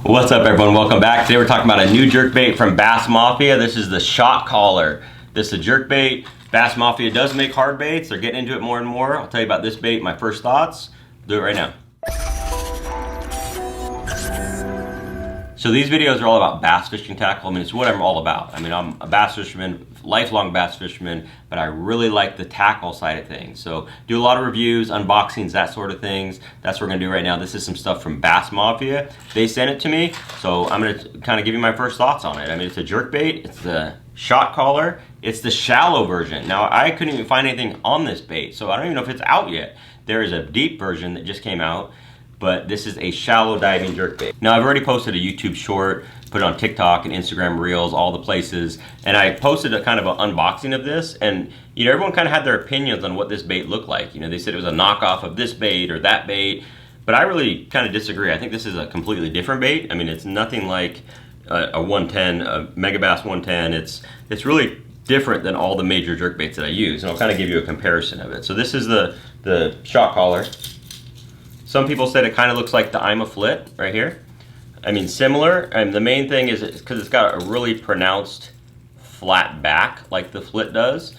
What's up everyone, welcome back. Today we're talking about a new jerkbait from Bass Mafia. This is the Shot Caller. This is a jerkbait. Bass Mafia does make hard baits. They're getting into it more and more. I'll tell you about this bait, my first thoughts. Do it right now. So these videos are all about bass fishing tackle. I mean, it's what I'm all about. I mean, I'm a bass fisherman, lifelong bass fisherman, but I really like the tackle side of things. So do a lot of reviews, unboxings, that sort of things. That's what we're gonna do right now. This is some stuff from Bass Mafia. They sent it to me, so I'm gonna kind of give you my first thoughts on it. I mean, it's a jerkbait, it's the Shot Caller, it's the shallow version. Now, I couldn't even find anything on this bait, so I don't even know if it's out yet. There is a deep version that just came out, but this is a shallow diving jerkbait. Now, I've already posted a YouTube short, put it on TikTok and Instagram Reels, all the places, and I posted a kind of an unboxing of this, and you know, everyone kind of had their opinions on what this bait looked like. You know, they said it was a knockoff of this bait or that bait, but I really kind of disagree. I think this is a completely different bait. I mean, it's nothing like a 110, a Megabass 110. It's really different than all the major jerkbaits that I use, and I'll kind of give you a comparison of it. So this is the Shot Caller. Some people said it kind of looks like the I'm a Flit right here. I mean, similar, and the main thing is because it's got a really pronounced flat back like the Flit does.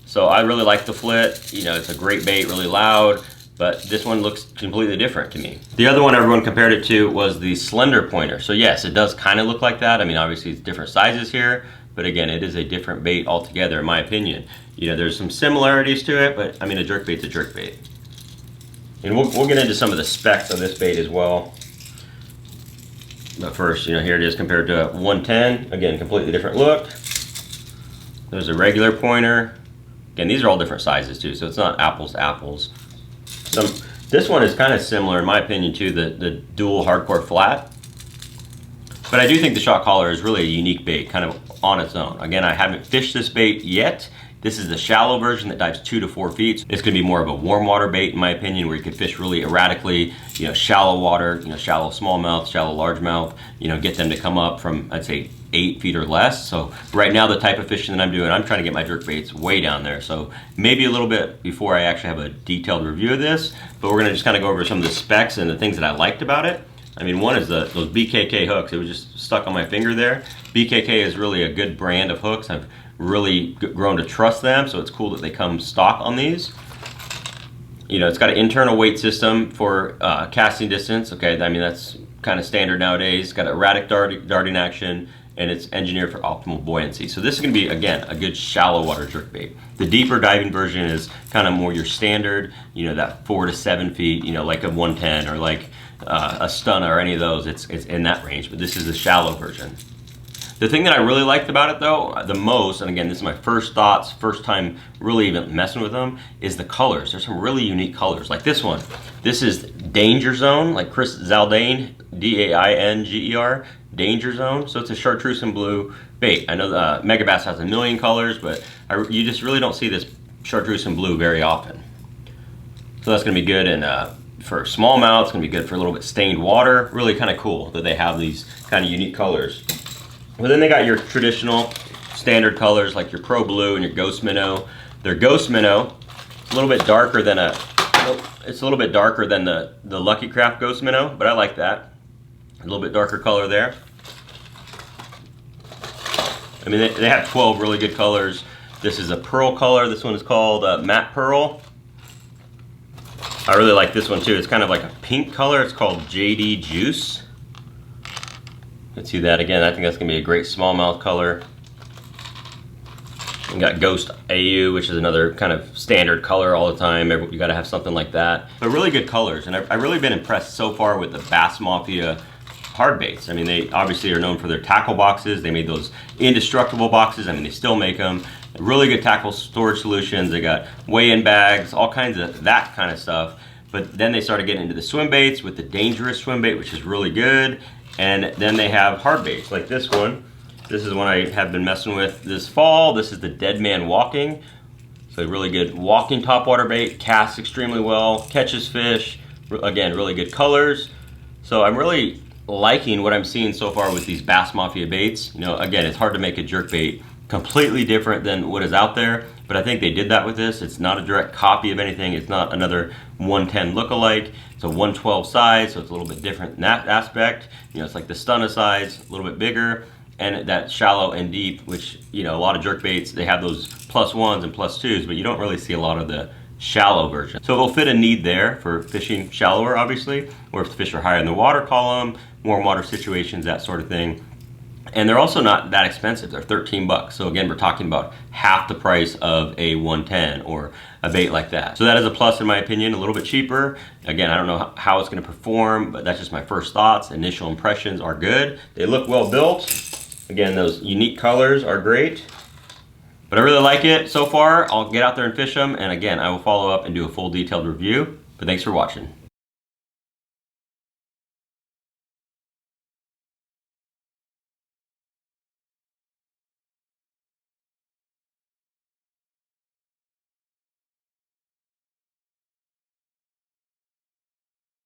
So I really like the Flit. You know, it's a great bait, really loud, but this one looks completely different to me. The other one everyone compared it to was the Slender Pointer. So yes, it does kind of look like that. I mean, obviously it's different sizes here, but again, it is a different bait altogether in my opinion. You know, there's some similarities to it, but I mean, a jerkbait's a jerkbait. And we'll get into some of the specs of this bait as well. But first, you know, here it is compared to a 110. Again, completely different look. There's a regular pointer. Again, these are all different sizes too, so it's not apples to apples. This one is kind of similar, in my opinion, to the dual hardcore flat. But I do think the Shot Caller is really a unique bait, kind of on its own. Again, I haven't fished this bait yet. This is the shallow version that dives 2 to 4 feet. It's gonna be more of a warm water bait, in my opinion, where you can fish really erratically, you know, shallow water, you know, shallow smallmouth, shallow largemouth, you know, get them to come up from, I'd say, 8 feet or less. So right now, the type of fishing that I'm doing, I'm trying to get my jerkbaits way down there. So maybe a little bit before I actually have a detailed review of this, but we're gonna just kind of go over some of the specs and the things that I liked about it. I mean, one is those BKK hooks. It was just stuck on my finger there. BKK is really a good brand of hooks. I've really grown to trust them, so it's cool that they come stock on these. You know, it's got an internal weight system for casting distance. Okay, I mean, that's kind of standard nowadays. It's got erratic darting action, and it's engineered for optimal buoyancy. So this is gonna be, again, a good shallow water jerkbait. The deeper diving version is kind of more your standard, you know, that 4 to 7 feet, you know, like a 110 or like a Stunna or any of those. It's in that range, but this is the shallow version. The thing that I really liked about it though, the most, and again, this is my first thoughts, first time really even messing with them, is the colors. There's some really unique colors, like this one. This is Danger Zone, like Chris Zaldain, D-A-I-N-G-E-R, Danger Zone. So it's a chartreuse and blue bait. I know Megabass has a million colors, but you just really don't see this chartreuse and blue very often. So that's gonna be good for smallmouth. It's gonna be good for a little bit stained water. Really kind of cool that they have these kind of unique colors. But then they got your traditional standard colors like your Pro Blue and your Ghost Minnow. Their Ghost Minnow, it's a little bit darker than the Lucky Craft Ghost Minnow, but I like that. A little bit darker color there. I mean, they have 12 really good colors. This is a pearl color. This one is called Matte Pearl. I really like this one too. It's kind of like a pink color. It's called JD Juice. Let's see that again. I think that's gonna be a great smallmouth color. We got Ghost AU, which is another kind of standard color all the time. You gotta have something like that. But really good colors, and I've really been impressed so far with the Bass Mafia hard baits. I mean, they obviously are known for their tackle boxes. They made those indestructible boxes. I mean, they still make them. Really good tackle storage solutions. They got weigh-in bags, all kinds of that kind of stuff. But then they started getting into the swim baits with the dangerous swim bait, which is really good. And then they have hard baits like this one. This is one I have been messing with this fall. This is the Dead Man Walking. So really good walking topwater bait, casts extremely well, catches fish. Again, really good colors. So I'm really liking what I'm seeing so far with these Bass Mafia baits. You know, again, it's hard to make a jerkbait completely different than what is out there, but I think they did that with this. It's not a direct copy of anything. It's not another 110 lookalike. It's a 112 size, so it's a little bit different in that aspect. You know, it's like the stunner size, a little bit bigger, and that shallow and deep, which, you know, a lot of jerkbaits, they have those +1s and +2s, but you don't really see a lot of the shallow version. So it'll fit a need there for fishing shallower, obviously, or if the fish are higher in the water column, warm water situations, that sort of thing. And they're also not that expensive. They're 13 bucks. So again, we're talking about half the price of a 110 or a bait like that. So that is a plus in my opinion, a little bit cheaper. Again, I don't know how it's gonna perform, but that's just my first thoughts. Initial impressions are good. They look well built. Again, those unique colors are great. But I really like it so far. I'll get out there and fish them. And again, I will follow up and do a full detailed review. But thanks for watching.